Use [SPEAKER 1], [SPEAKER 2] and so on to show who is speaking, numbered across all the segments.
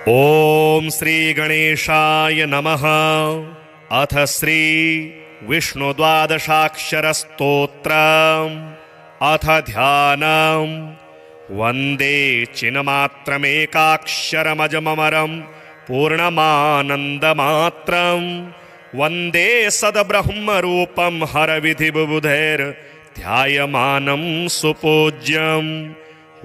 [SPEAKER 1] ओम श्री गणेशाय नमः। अथ श्री विष्णु द्वादशाक्षर स्तोत्रम् अथ ध्यानम्। वंदे चिन्मात्रमेकाक्षरमजममरं पूर्णमानन्दमात्रम्। वंदे सद्ब्रह्मरूपं हरविधिबुधैर्ध्यायमानं सुपूज्यम्।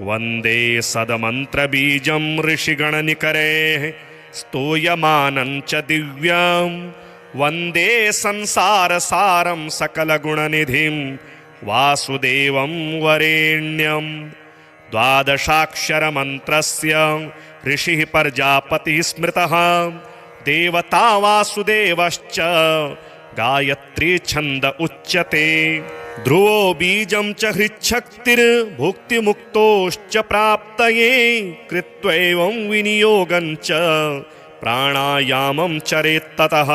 [SPEAKER 1] वंदे सदमन्त्रबीजं ऋषिगणनिकरैः स्तूयमानं च दिव्यम्। वंदे संसारसारं सकलगुणनिधिं वासुदेवं वरेण्यम्। द्वादशाक्षरमन्त्रस्य ऋषिः प्रजापतिः स्मृतः, देवता वासुदेवश्च गायत्री छन्द उच्यते। ध्रुवो बीजं च हृच्छक्तिर्भुक्तिमुक्तोश्च प्राप्तये, कृत्वैवं विनियोगं च प्राणायामं चरेत्ततः।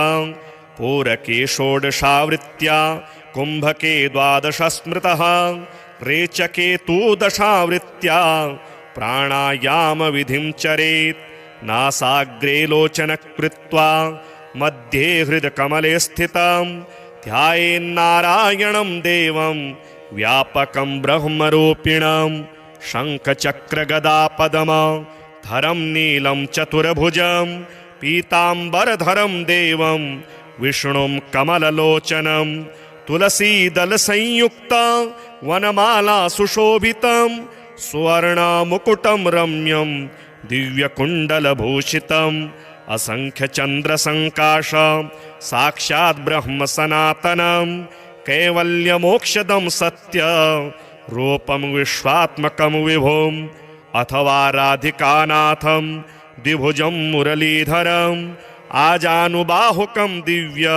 [SPEAKER 1] पूरके षोडशावृत्त्या कुम्भके द्वादश स्मृतः, रेचके तु दशावृत्त्या प्राणायामविधिं चरेत्। नासाग्रे लोचनं कृत्वा मध्ये हृदकमले स्थितं, ध्यायेन्नारायणं देवं व्यापकं ब्रह्मरूपिणं। शङ्खचक्रगदापद्मधरं नीलं चतुर्भुजं, पीताम्बरधरं देवं विष्णुं कमललोचनं। तुलसीदलसंयुक्तं वनमाला सुशोभितं, सुवर्णमुकुटं रम्यं दिव्यकुण्डलभूषितम्। असंख्यचन्द्रसङ्काशं साक्षात् ब्रह्म सनातनं, कैवल्यमोक्षदं सत्य रूपं विश्वात्मकं विभुम्। अथवा राधिकानाथं द्विभुजं मुरलीधरम्, आजानुबाहुकं दिव्य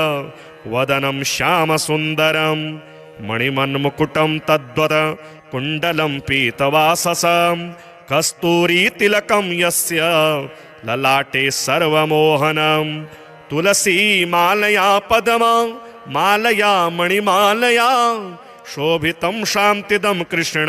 [SPEAKER 1] वदनं श्यामसुन्दरं। मणिमन्मुकुटं तद्वत् कुण्डलं पीतवाससं, कस्तूरीतिलकं यस्य ललाटे सर्वमोहनम्। तुलसी मालया पद्मा मालया मणिमालया, शोभितं शान्तिदं कृष्ण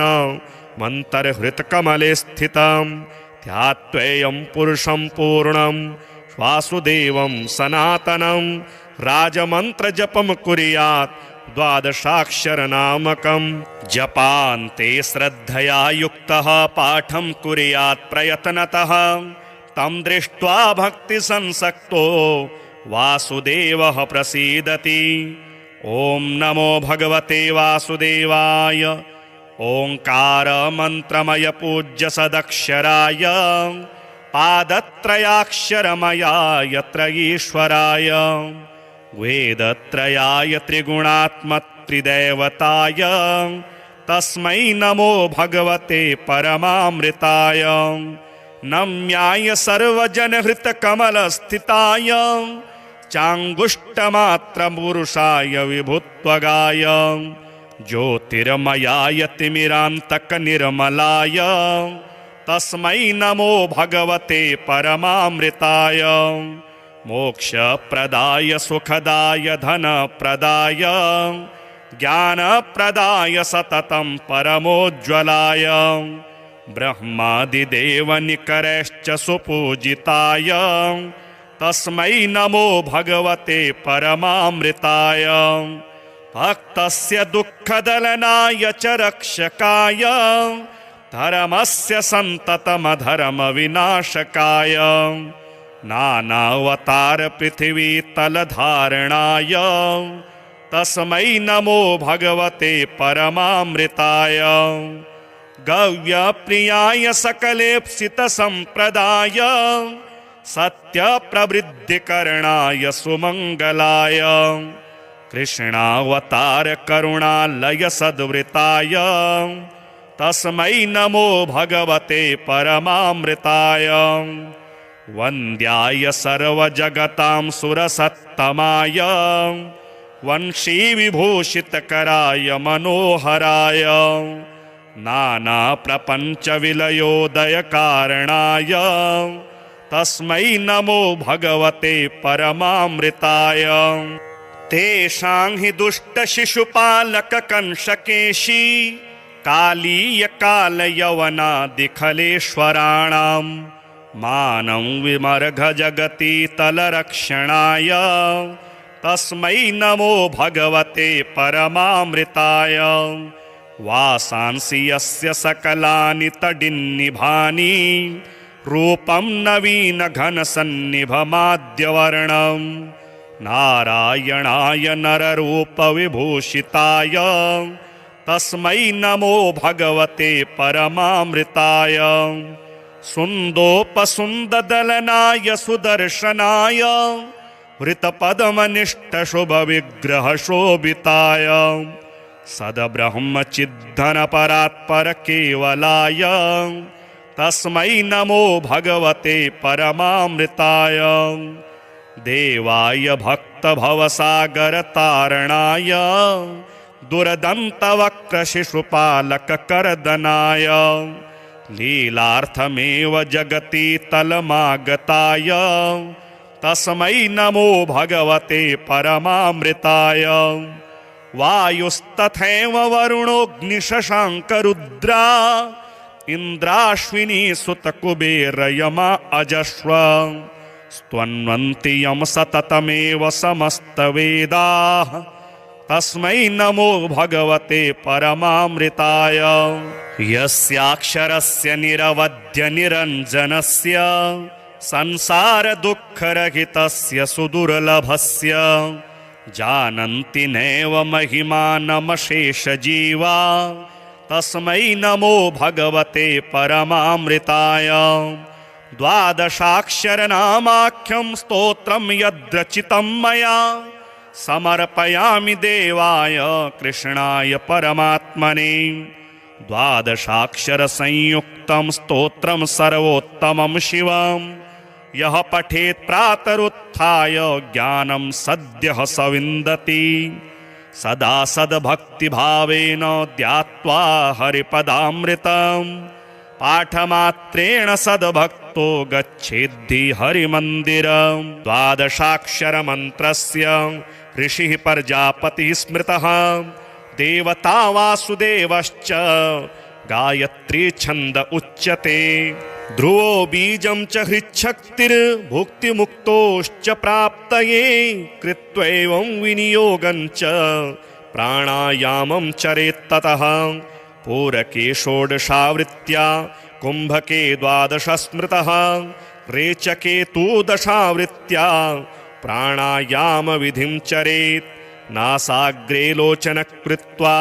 [SPEAKER 1] मन्तर्हृत्कमले स्थितं। ध्यात्वेयं पुरुषं पूर्णं वासुदेवं सनातनं, राजमन्त्रजपं कुर्यात् द्वादशाक्षरनामकं। जपान्ते श्रद्धया युक्तः पाठं कुर्यात् प्रयत्नतः, तं दृष्ट्वा भक्तिसंसक्तो वासुदेवः प्रसीदति। ॐ नमो भगवते वासुदेवाय। ओंकारमन्त्रमय पूज्य सदक्षराय, पादत्रयाक्षरमयाय त्रयीश्वराय, वेदत्रयाय त्रिगुणात्मत्रिदैवताय, तस्मै नमो भगवते परमामृताय। नम्याय सर्वजनहृतकमलस्थिताय, चाङ्गुष्टमात्रपुरुषाय विभुत्वगाय, ज्योतिर्मयाय तिमिरान्तकनिर्मलाय, तस्मै नमो भगवते परमामृताय। मोक्षप्रदाय सुखदाय धनप्रदाय, ज्ञानप्रदाय सततं परमोज्ज्वलाय, ब्रह्मादिदेवनिकरैश्च सुपूजिताय, तस्मै नमो भगवते परमामृताय। भक्तस्य दुःखदलनाय च रक्षकाय, धर्मस्य सन्ततमधर्मविनाशकाय, नानावतार पृथिवीतलधारणाय, तस्मै नमो भगवते परमामृताय। गव्यप्रियाय सकलेप्सितसम्प्रदाय, सत्यप्रवृद्धिकरणाय सुमङ्गलाय, कृष्णावतार करुणालय सद्वृताय, तस्मै नमो भगवते परमामृताय। वन्द्याय सर्वजगतां सुरसत्तमाय, वंशीविभूषितकराय मनोहराय, नानाप्रपञ्चविलयोदयकारणाय, तस्मै नमो भगवते परमामृताय। तेषां हि दुष्टशिशुपालककंशकेशी, कालीयकालयवनादिखलेश्वराणां मानं विमर्घ जगति तलरक्षणाय तस्मै नमो भगवते परमामृताय वासांसि यस्य सकलानि तडिन्निभानि रूपं नवीन घनसन्निभमाद्यवर्णं नारायणाय नररूपविभूषिताय तस्मै नमो भगवते परमामृताय सुन्दोपसुन्ददलनाय सुदर्शनाय वृतपदमनिष्टशुभविग्रहशोभिताय सद्ब्रह्मचिद्धनपरात्परकेवलाय तस्मै नमो भगवते परमामृताय देवाय भक्तभवसागरतारणाय दुर्दन्तवक्रशिशुपालककर्दनाय लीलार्थमेव जगति तलमागताय तस्मै नमो भगवते परमामृताय वायुस्तथैव वरुणोऽग्निशशाङ्करुद्रा इन्द्राश्विनी सुतकुबेरयमा अजस्व स्तन्वन्ति यं सततमेव समस्तवेदाः तस्मै नमो भगवते परमामृताय यस्याक्षरस्य निरवध्य निरञ्जनस्य संसारदुःखरहितस्य सुदुर्लभस्य जानन्ति नैव महिमानमशेषजीवा तस्मै नमो भगवते परमामृताय द्वादशाक्षरनामाख्यं स्तोत्रं यद्रचितं मया समर्पयामि देवाय कृष्णाय परमात्मने द्वादशाक्षरसंयुक्तं स्तोत्रं सर्वोत्तमं शिवं यः पठेत् प्रातरुत्थाय ज्ञानं सद्यः स विन्दति सदा सद्भक्तिभावेन ध्यात्वा हरिपदामृतं पाठमात्रेण सद्भक्तो गच्छेद्धि हरिमन्दिरं द्वादशाक्षरमन्त्रस्य ऋषिः प्रजापतिः स्मृतः देवता वासुदेवश्च गायत्री छन्द उच्यते ध्रुवो बीजं च हृच्छक्तिर्भुक्तिमुक्तोश्च प्राप्तये कृत्वैवं विनियोगं च प्राणायामं चरेत्ततः पूरके षोडशावृत्त्या कुम्भके द्वादश स्मृतः रेचके तु दशावृत्त्या प्राणायामविधिं चरेत् नासाग्रे लोचनं कृत्वा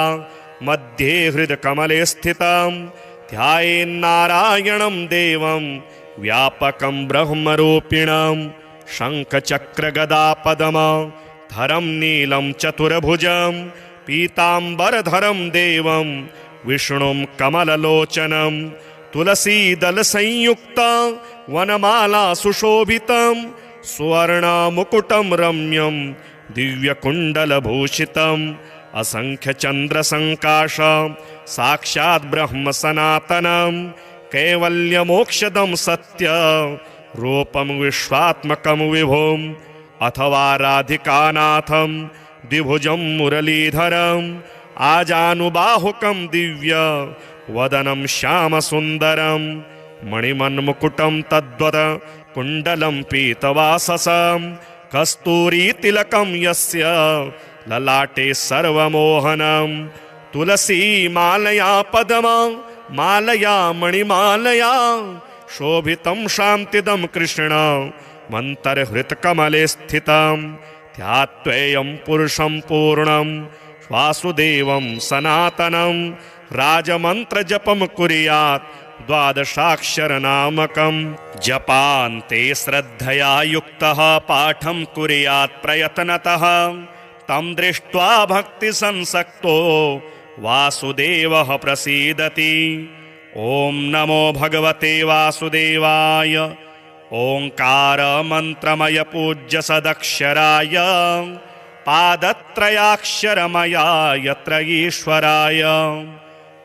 [SPEAKER 1] मध्ये हृदकमले स्थितं ध्यायेन्नारायणं देवं व्यापकं ब्रह्मरूपिणं शङ्खचक्रगदापद्मधरं नीलं चतुर्भुजं पीताम्बरधरं देवं विष्णुं कमललोचनं तुलसीदलसंयुक्तं वनमाला सुशोभितं सुवर्णमुकुटं रम्यं दिव्यकुण्डलभूषितम् असंख्यचन्द्रसङ्काशं साक्षात् ब्रह्म सनातनं कैवल्यमोक्षदं सत्य रूपं विश्वात्मकं विभुम् अथवा राधिकानाथं द्विभुजं मुरलीधरम् आजानुबाहुकं दिव्य वदनं श्यामसुन्दरं मणिमन्मुकुटं तद्वत् कुण्डलं पीतवाससं कस्तूरीतिलकं यस्य ललाटे सर्वमोहनं तुलसी मालया पद्मा मालया मणिमालया शोभितं शान्तिदं कृष्ण मन्तर्हृत्कमले स्थितं ध्यात्वेयं पुरुषं पूर्णं वासुदेवं सनातनं राजमन्त्रजपं कुर्यात् द्वादशाक्षरनामकं जपान्ते श्रद्धया युक्तः पाठं कुर्यात् प्रयत्नतः तं दृष्ट्वा भक्तिसंसक्तो वासुदेवः प्रसीदति। ॐ नमो भगवते वासुदेवाय। ओंकार मंत्रमय पूज्य सदक्षराय पादत्रयाक्षरमयाय त्रयीश्वराय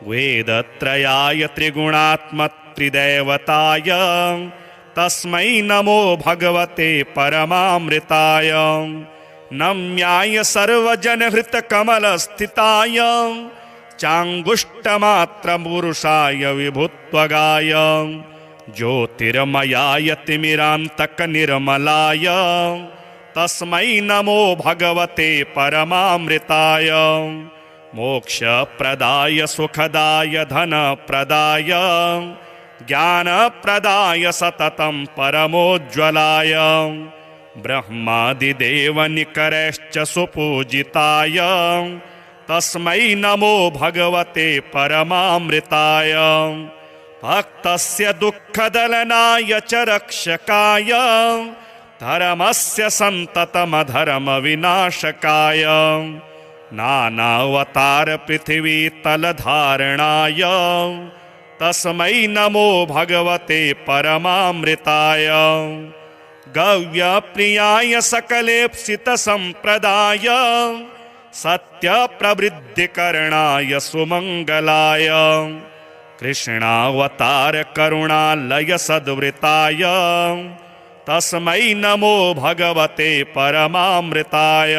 [SPEAKER 1] वेदत्रयाय त्रिगुणात्मत्रिदेवताय तस्मै नमो भगवते परमामृताय। नम्याय सर्वजनहृतकमलस्थिताय चाङ्गुष्टमात्रपुरुषाय विभुत्वगाय ज्योतिर्मयाय तिमिरान्तकनिर्मलाय तस्मै नमो भगवते परमामृताय मोक्षप्रदाय सुखदाय धनप्रदाय ज्ञानप्रदाय सततं परमोज्ज्वलाय ब्रह्मादिदेवनिकरैश्च सुपूजिताय तस्मै नमो भगवते परमामृताय भक्तस्य दुःखदलनाय च रक्षकाय धर्मस्य सन्ततमधर्मविनाशकाय नानावतार पृथिवीतलधारणाय तस्मै नमो भगवते परमामृताय गव्यप्रियाय सकलेप्सितसम्प्रदाय सत्यप्रवृद्धिकरणाय सुमङ्गलाय कृष्णावतार करुणालय सद्वृताय तस्मै नमो भगवते परमामृताय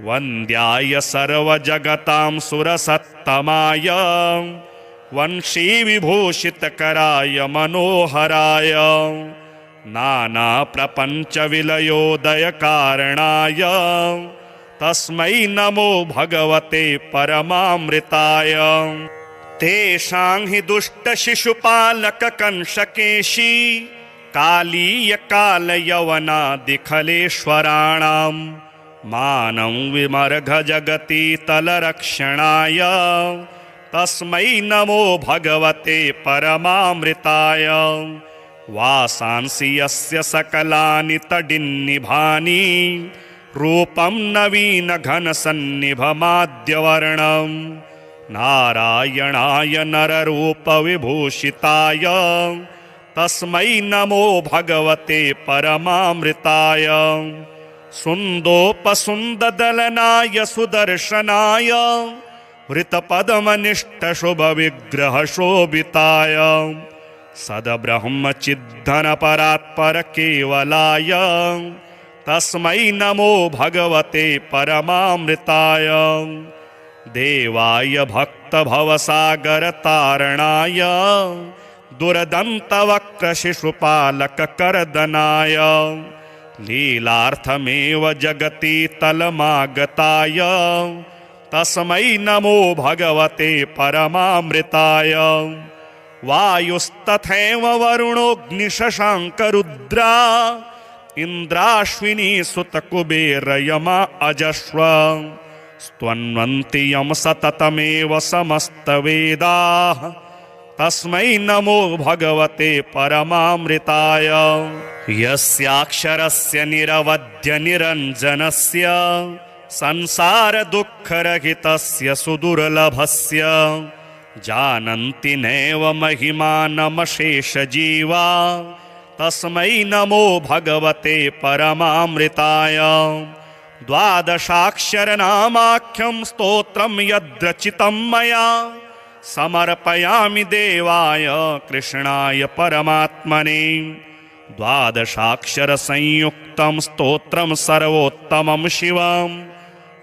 [SPEAKER 1] वन्द्याय सर्वजगतां सुरसत्तमाय वंशीविभूषितकराय मनोहराय नानाप्रपञ्चविलयोदयकारणाय तस्मै नमो भगवते परमामृताय तेषां हि दुष्टशिशुपालककंशकेशी कालीयकालयवनादिखलेश्वराणां मानं विमर्घजगतीतलरक्षणाय तस्मै नमो भगवते परमामृताय वासांसि यस्य सकलानि तडिन्निभानि रूपं नवीनघनसन्निभमाद्यवर्णं नारायणाय नररूपविभूषिताय तस्मै नमो भगवते परमामृताय सुन्दोपसुन्ददलनाय सुदर्शनाय वृतपदमनिष्टशुभविग्रहशोभिताय सद्ब्रह्मचिद्धनपरात्परकेवलाय तस्मै नमो भगवते परमामृताय देवाय भक्तभवसागरतारणाय दुर्दन्तवक्रशिशुपालककर्दनाय लीलार्थमेव जगति तलमागताय तस्मै नमो भगवते परमामृताय वायुस्तथैव वरुणोऽग्निशशाङ्करुद्रा इन्द्राश्विनी सुतकुबेरयमा अजस्व स्तन्वन्ति यं सततमेव समस्तवेदाः तस्मै नमो भगवते परमामृताय यस्याक्षरस्य निरवध्यनिरञ्जनस्य संसारदुःखरहितस्य सुदुर्लभस्य जानन्ति नैव महिमानमशेषजीवा तस्मै नमो भगवते परमामृताय द्वादशाक्षरनामाख्यं स्तोत्रं यद्रचितं मया समर्पयामि देवाय कृष्णाय परमात्मने द्वादशाक्षरसंयुक्तं स्तोत्रं सर्वोत्तमं शिवं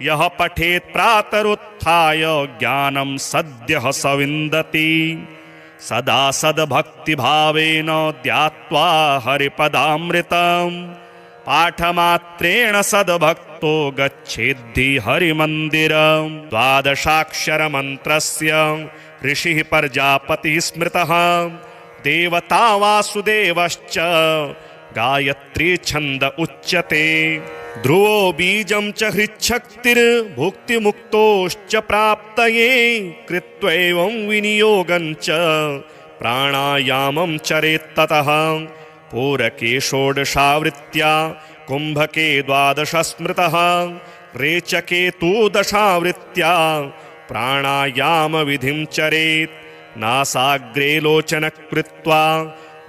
[SPEAKER 1] यः पठेत् प्रातरुत्थाय ज्ञानं सद्यः स विन्दति सदा सद्भक्तिभावेन ध्यात्वा हरिपदामृतं पाठमात्रेण सद्भक्तो गच्छेद्धि हरिमन्दिरं द्वादशाक्षरमन्त्रस्य ऋषिः प्रजापतिः स्मृतः देवता वासुदेवश्च गायत्री छन्द उच्यते ध्रुवो बीजं च हृच्छक्तिर्भुक्तिमुक्तोश्च प्राप्तये कृत्वैवं विनियोगं च प्राणायामं चरेत्ततः पूरके षोडशावृत्त्या कुम्भके द्वादश स्मृतः रेचके तु दशावृत्त्या प्राणायामविधिं चरेत् नासाग्रे लोचनकृत्वा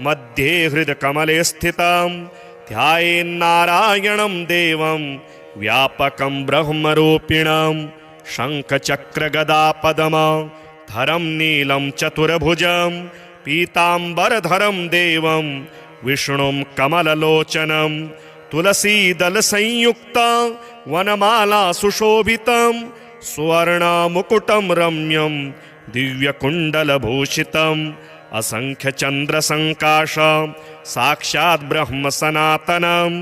[SPEAKER 1] मध्ये हृदकमले स्थितं ध्यायेन्नारायणं देवं व्यापकं ब्रह्मरूपिणं शङ्खचक्रगदापद्मधरं नीलं चतुर्भुजं पीताम्बरधरं देवं विष्णुं कमललोचनं तुलसीदलसंयुक्तं वनमाला सुशोभितं सुवर्णमुकुटं रम्यं दिव्यकुण्डलभूषितं असंख्यचन्द्रसङ्काश साक्षात् ब्रह्म सनातनं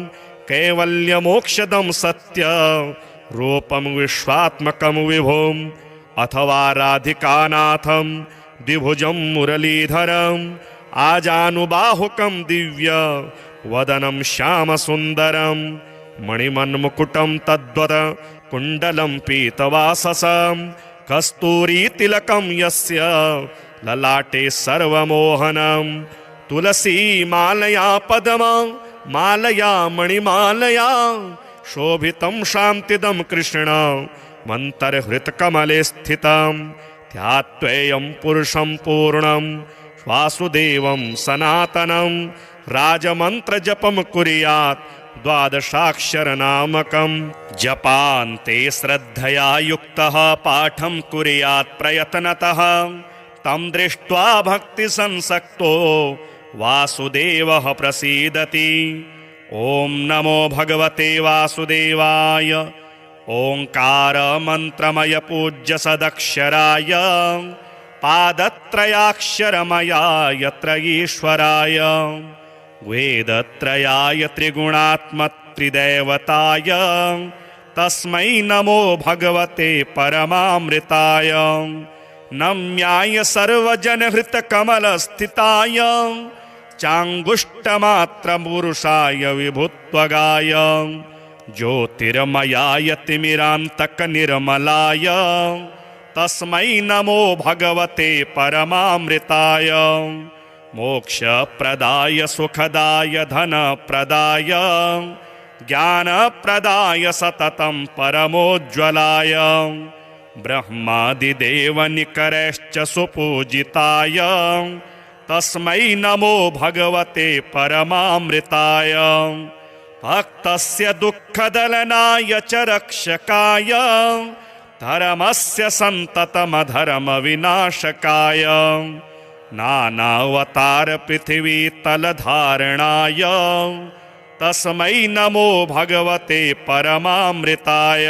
[SPEAKER 1] कैवल्यमोक्षदं सत्य रूपं विश्वात्मकं विभुम् अथवा राधिकानाथं द्विभुजं मुरलीधरम् आजानुबाहुकं दिव्य वदनं श्यामसुन्दरं मणिमन्मुकुटं तद्वत् कुण्डलं पीतवाससं कस्तूरीतिलकं यस्य ललाटे सर्वमोहनं तुलसीमालया पद्ममालया मणिमालया शोभितं शान्तिदं कृष्ण मन्तर्हृत्कमले स्थितं ध्यात्वेयं पुरुषं पूर्णं वासुदेवं सनातनं राजमन्त्रजपं कुर्यात् द्वादशाक्षरनामकं जपान्ते श्रद्धया युक्तः पाठं कुर्यात् प्रयत्नतः तं दृष्ट्वा भक्तिसंसक्तो वासुदेवः प्रसीदति। ॐ नमो भगवते वासुदेवाय। ओंकार मंत्रमय पूज्य सदक्षराय पादत्रयाक्षरमयाय त्रयीश्वराय वेदत्रयाय त्रिगुणात्मत्रिदेवताय तस्मै नमो भगवते परमामृताय। नम्याय सर्वजनहृतकमलस्थिताय चाङ्गुष्टमात्रपुरुषाय विभुत्वगाय ज्योतिर्मयाय तिमिरान्तकनिर्मलाय तस्मै नमो भगवते परमामृताय। मोक्षप्रदाय सुखदाय धनप्रदाय ज्ञानप्रदाय सततं परमोज्ज्वलाय ब्रह्मादिदेवनिकरैश्च सुपूजिताय तस्मै नमो भगवते परमामृताय। भक्तस्य दुःखदलनाय च रक्षकाय धर्मस्य सन्ततमधर्मविनाशकाय नानावतार पृथिवीतलधारणाय तस्मै नमो भगवते परमामृताय।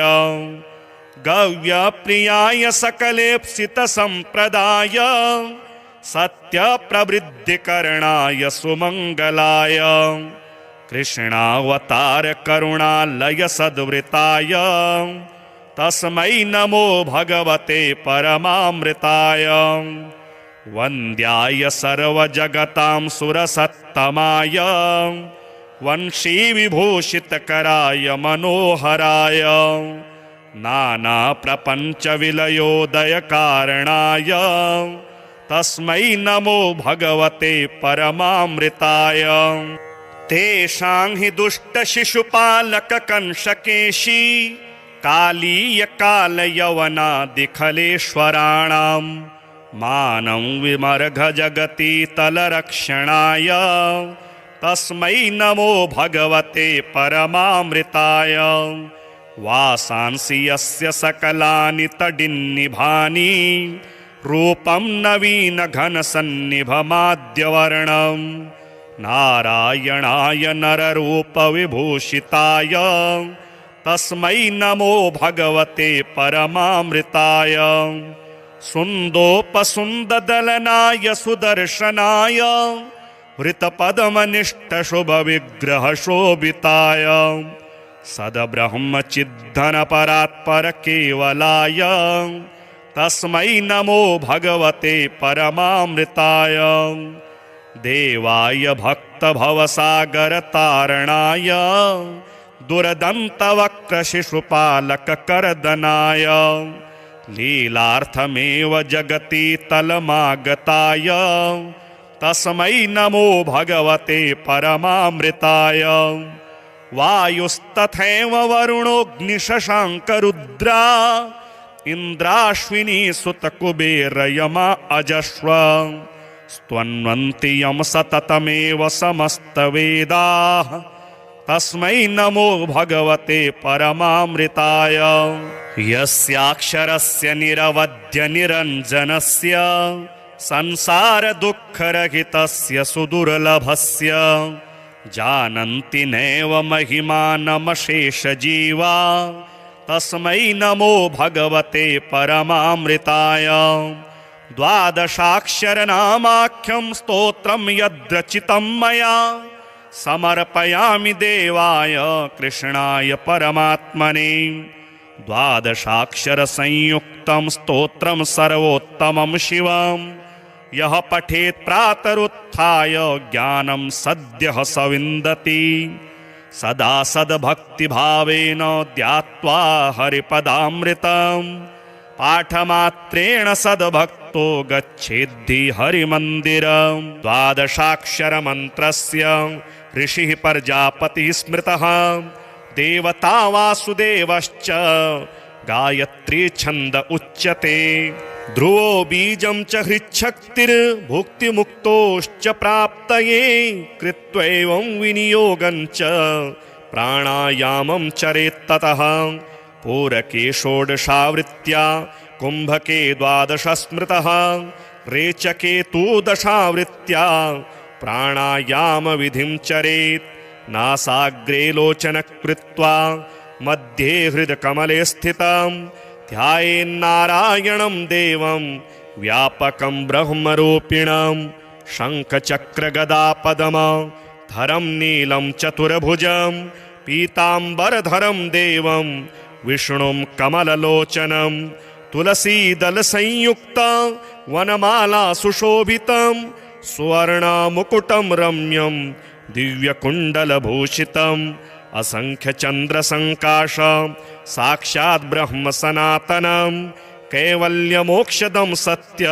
[SPEAKER 1] गव्यप्रियाय सकलेप्सितसम्प्रदाय सत्यप्रवृद्धिकरणाय सुमङ्गलाय कृष्णावतार करुणालय सद्वृताय तस्मै नमो भगवते परमामृताय। वन्द्याय सर्वजगतां सुरसत्तमाय वंशीविभूषितकराय मनोहराय नानाप्रपञ्चविलयोदयकारणाय तस्मै नमो भगवते परमामृताय। तेषां हि दुष्टशिशुपालककंशकेशी कालीयकालयवनादिखलेश्वराणां मानं विमर्घ जगति तलरक्षणाय तस्मै नमो भगवते परमामृताय। वासांसि यस्य सकलानि तडिन्निभानि रूपं नवीनघनसन्निभमाद्यवर्णं नारायणाय नररूपविभूषिताय तस्मै नमो भगवते परमामृताय। सुन्दोपसुन्ददलनाय सुदर्शनाय वृतपद्मनिष्ठशुभविग्रहशोभिताय सद्ब्रह्मचिद्धनपरात्परकेवलाय तस्मै नमो भगवते परमामृताय। देवाय भक्तभवसागरतारणाय दुर्दन्तवक्रशिशुपालककर्दनाय लीलार्थमेव जगति तलमागताय तस्मै नमो भगवते परमामृताय। वायुस्तथैव वरुणोऽग्निशशाङ्करुद्रा इन्द्राश्विनी सुतकुबेरयमा अजस्व स्तन्वन्ति यं सततमेव समस्तवेदाः तस्मै नमो भगवते परमामृताय। यस्याक्षरस्य निरवध्य निरञ्जनस्य संसारदुःखरहितस्य सुदुर्लभस्य जानन्ति नैव महिमानमशेषजीवा तस्मै नमो भगवते परमामृताय। द्वादशाक्षरनामाख्यं स्तोत्रं यद्रचितं मया समर्पयामि देवाय कृष्णाय परमात्मने। द्वादशाक्षरसंयुक्तं स्तोत्रं सर्वोत्तमं शिवं यः पठेत् प्रातरुत्थाय ज्ञानं सद्यः स विन्दति। सदा सद्भक्तिभावेन ध्यात्वा हरिपदामृतं पाठमात्रेण सद्भक्तो गच्छेद्धि हरिमन्दिरं। द्वादशाक्षरमन्त्रस्य ऋषिः प्रजापतिः स्मृतः देवता वासुदेवश्च गायत्री छन्द उच्यते। ध्रुवो बीजं च हृच्छक्तिर्भुक्तिमुक्तोश्च प्राप्तये कृत्वैवं विनियोगं च प्राणायामं चरेत्ततः। पूरके षोडशावृत्त्या कुम्भके द्वादश स्मृतः रेचके तु दशावृत्त्या प्राणायामविधिं चरेत्। नासाग्रे लोचनं कृत्वा मध्ये हृदकमले स्थितं ध्यायेन्नारायणं देवं व्यापकं ब्रह्मरूपिणं। शङ्खचक्रगदापद्मधरं नीलं चतुर्भुजं पीताम्बरधरं देवं विष्णुं कमललोचनं। तुलसीदलसंयुक्तं वनमाला सुशोभितं सुवर्णमुकुटं रम्यं दिव्यकुण्डलभूषितम्। असंख्यचन्द्रसङ्काशं साक्षात् ब्रह्म सनातनं कैवल्यमोक्षदं सत्य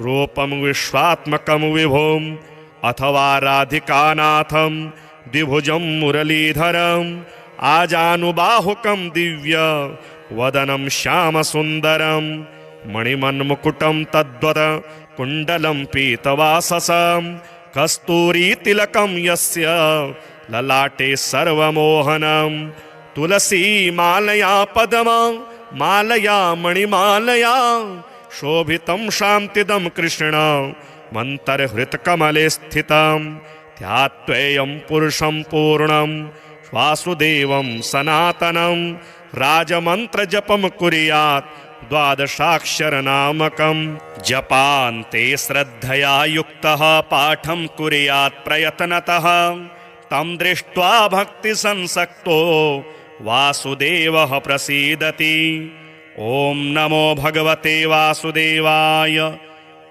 [SPEAKER 1] रूपं विश्वात्मकं विभुम्। अथवा राधिकानाथं द्विभुजं मुरलीधरम् आजानुबाहुकं दिव्य वदनं श्यामसुन्दरं। मणिमन्मुकुटं तद्वत् कुण्डलं पीतवाससं कस्तूरीतिलकं यस्य ललाटे सर्वमोहनं। तुलसी मालया पद्मा मालया मणिमालया शोभितं शान्तिदं कृष्ण मन्तर्हृत्कमले स्थितं। ध्यात्वेयं पुरुषं पूर्णं वासुदेवं सनातनं राजमन्त्रजपं कुर्यात् द्वादशाक्षरनामकं। जपान्ते श्रद्धया युक्तः पाठं कुर्यात् प्रयत्नतः तं दृष्ट्वा भक्तिसंसक्तो वासुदेवः प्रसीदति। ॐ नमो भगवते वासुदेवाय।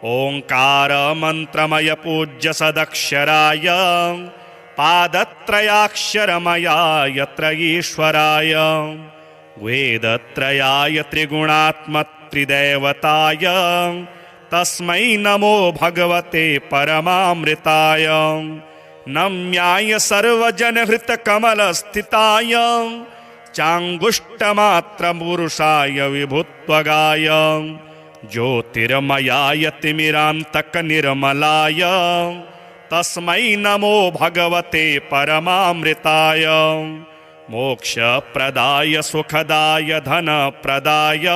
[SPEAKER 1] ओङ्कारमन्त्रमय पूज्य सदक्षराय पादत्रयाक्षरमयाय त्रयीश्वराय वेदत्रयाय त्रिगुणात्मत्रिदेवताय तस्मै नमो भगवते परमामृताय। नम्याय सर्वजनहृतकमलस्थिताय चाङ्गुष्टमात्रपुरुषाय विभुत्वगाय ज्योतिर्मयाय तिमिरान्तकनिर्मलाय तस्मै नमो भगवते परमामृताय। मोक्षप्रदाय सुखदाय धनप्रदाय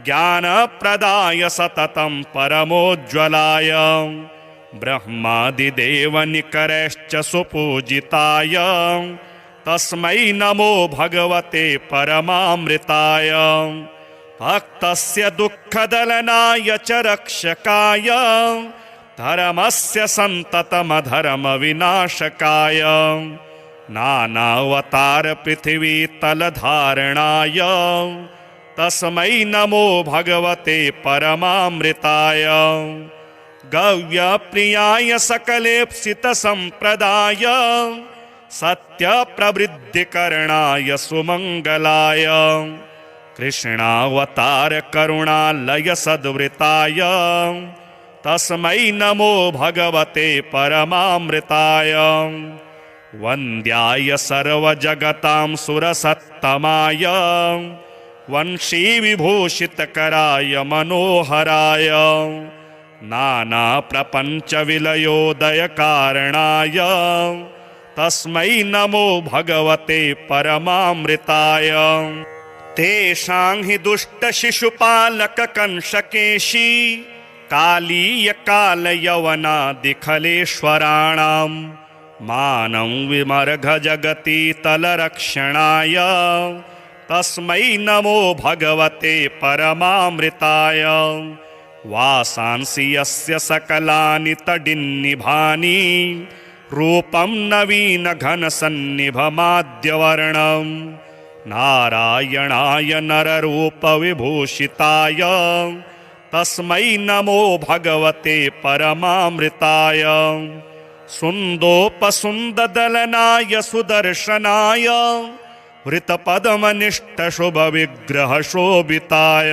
[SPEAKER 1] ज्ञानप्रदाय सततं परमोज्ज्वलाय ब्रह्मादिदेवनिकरैश्च सुपूजिताय तस्मै नमो भगवते परमामृताय। भक्तस्य दुःखदलनाय च रक्षकाय धर्मस्य सन्ततमधर्मविनाशकाय नानावतार पृथिवीतलधारणाय तस्मै नमो भगवते परमामृताय। गव्यप्रियाय सकलेप्सितसम्प्रदाय सत्यप्रवृद्धिकरणाय सुमङ्गलाय कृष्णावतार करुणालय सद्वृताय तस्मै नमो भगवते परमामृताय। वन्द्याय सर्वजगतां सुरसत्तमाय वंशीविभूषितकराय मनोहराय नानाप्रपञ्चविलयोदयकारणाय तस्मै नमो भगवते परमामृताय। तेषां हि दुष्टशिशुपालककंशकेशी कालीयकालयवनादिखलेश्वराणां मानं विमर्घजगति तलरक्षणाय तस्मै नमो भगवते परमामृताय। वासांसि यस्य सकलानि तडिन्निभानि रूपं नवीनघनसन्निभमाद्यवर्णम् नारायणाय नररूपविभूषिताय तस्मै नमो भगवते परमामृताय सुन्दोपसुन्ददलनाय सुदर्शनाय वृतपदमनिष्टशुभविग्रहशोभिताय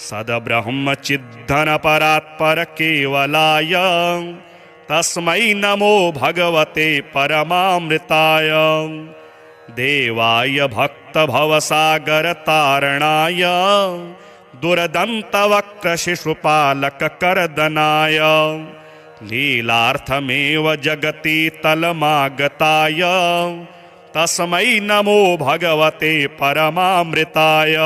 [SPEAKER 1] सद्ब्रह्मचिद्धनपरात्परकेवलाय तस्मै नमो भगवते परमामृताय देवाय भक्तभवसागरतारणाय दुर्दन्तवक्रशिशुपालककर्दनाय लीलार्थमेव जगति तलमागताय तस्मै नमो भगवते परमामृताय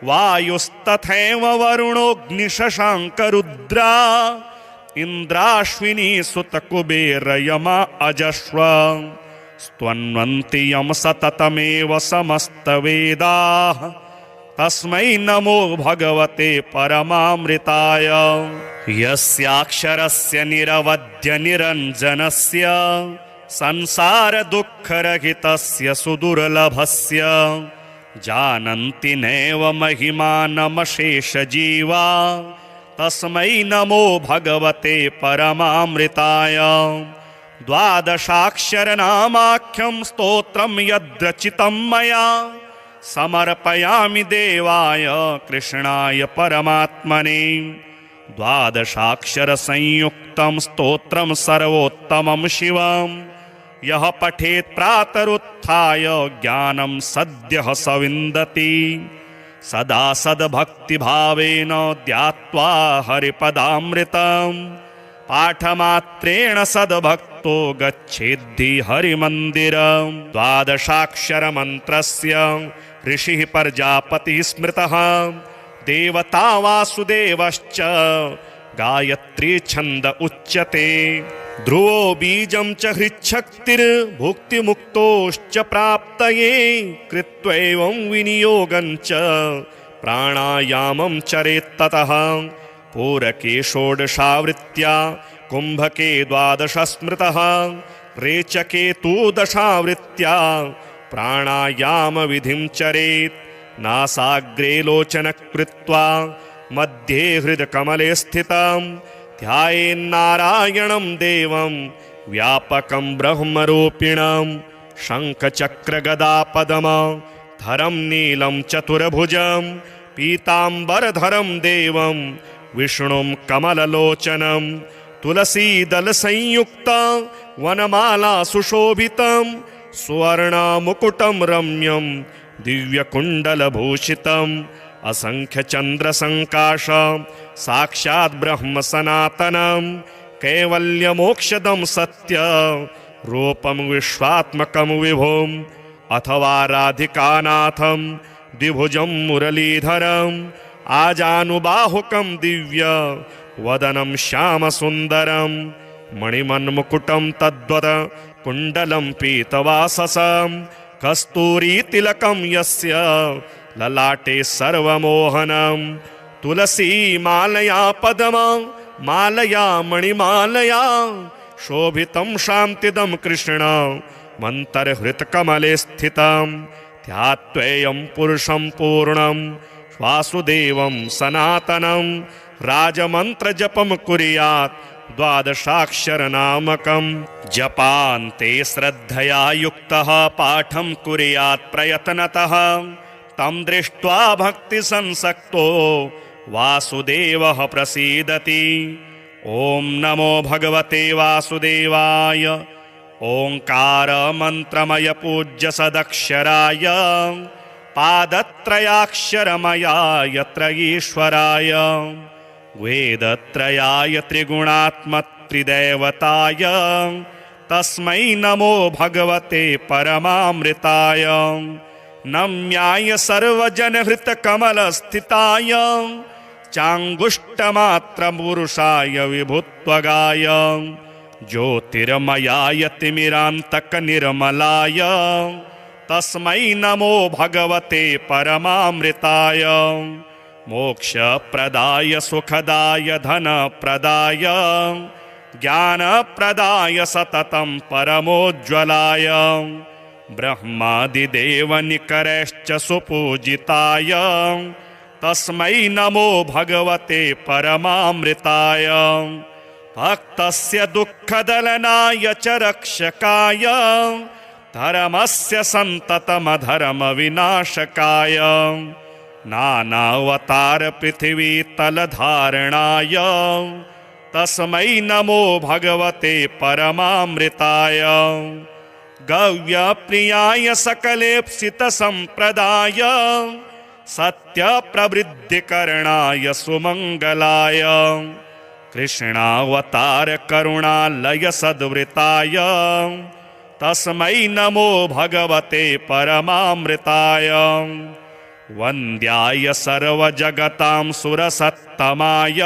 [SPEAKER 1] वायुस्तथैव वरुणोऽग्निशशाङ्करुद्रा इन्द्राश्विनी सुतकुबेरयमा अजस्व स्तन्वन्ति यं सततमेव समस्तवेदाः तस्मै नमो भगवते परमामृताय यस्याक्षरस्य निरवध्य निरञ्जनस्य संसारदुःखरहितस्य सुदुर्लभस्य जानन्ति नैव महिमानमशेषजीवा तस्मै नमो भगवते परमामृताय द्वादशाक्षरनामाख्यं स्तोत्रं यद्रचितं मया समर्पयामि देवाय कृष्णाय परमात्मने द्वादशाक्षरसंयुक्तं स्तोत्रं सर्वोत्तमं शिवं यः पठेत् प्रातरुत्थाय ज्ञानं सद्यः स विन्दति सदा सद्भक्तिभावेन ध्यात्वा हरिपदामृतं पाठमात्रेण सद्भक्तो गच्छेद्धि हरिमन्दिरं द्वादशाक्षरमन्त्रस्य ऋषिः प्रजापतिः स्मृतः देवता वासुदेवश्च गायत्री छन्द उच्यते ध्रुवो बीजं च हृच्छक्तिर्भुक्तिमुक्तोश्च प्राप्तये कृत्वैवं विनियोगं च प्राणायामं चरेत्ततः पूरके षोडशावृत्त्या कुम्भके द्वादश स्मृतः रेचके तु दशावृत्त्या प्राणायामविधिं चरेत् नासाग्रे लोचनं कृत्वा मध्ये हृदकमले स्थितं ध्यायेन्नारायणं देवं व्यापकं ब्रह्मरूपिणं शङ्खचक्रगदापद्मधरं नीलं चतुर्भुजं पीताम्बरधरं देवं विष्णुं कमललोचनं तुलसीदलसंयुक्तं वनमाला सुशोभितं सुवर्णमुकुटं रम्यं दिव्यकुण्डलभूषितम् असंख्यचन्द्रसङ्काशं साक्षात् ब्रह्म सनातनं कैवल्यमोक्षदं सत्य रूपं विश्वात्मकं विभुम् अथवा राधिकानाथं द्विभुजं मुरलीधरम् आजानुबाहुकं दिव्य वदनं श्यामसुन्दरं मणिमन्मुकुटं तद्वत् कुण्डलं पीतवाससं कस्तूरीतिलकं यस्य ललाटे सर्वमोहनं तुलसी मालया पद्मा मालया मणिमालया शोभितं शान्तिदं कृष्ण मन्तर्हृत्कमले स्थितं ध्यात्वेयं पुरुषं पूर्णं वासुदेवं सनातनं राजमन्त्रजपं कुर्यात् द्वादशाक्षरनामकं जपान्ते श्रद्धया युक्तः पाठं कुर्यात् प्रयत्नतः तं दृष्ट्वा भक्तिसंसक्तो वासुदेवः प्रसीदति ॐ नमो भगवते वासुदेवाय ओंकारमन्त्रमय पूज्य सदक्षराय पादत्रयाक्षरमयाय त्रयीश्वराय वेदत्रयाय त्रिगुणात्मत्रिदेवताय तस्मै नमो भगवते परमामृताय नम्याय सर्वजनहृतकमलस्थिताय चाङ्गुष्टमात्रपुरुषाय विभुत्वगाय ज्योतिर्मयाय तिमिरान्तकनिर्मलाय तस्मै नमो भगवते परमामृताय मोक्षप्रदाय सुखदाय धनप्रदाय ज्ञानप्रदाय सततं परमोज्ज्वलाय ब्रह्मादिदेवनिकरैश्च सुपूजिताय तस्मै नमो भगवते परमामृताय भक्तस्य दुःखदलनाय च रक्षकाय धर्मस्य सन्ततमधर्मविनाशकाय नानावतार पृथिवीतलधारणाय तस्मै नमो भगवते परमामृताय गव्यप्रियाय सकलेप्सितसम्प्रदाय सत्यप्रवृद्धिकरणाय सुमङ्गलाय कृष्णावतार करुणालय सद्वृताय तस्मै नमो भगवते परमामृताय वन्द्याय सर्वजगतां सुरसत्तमाय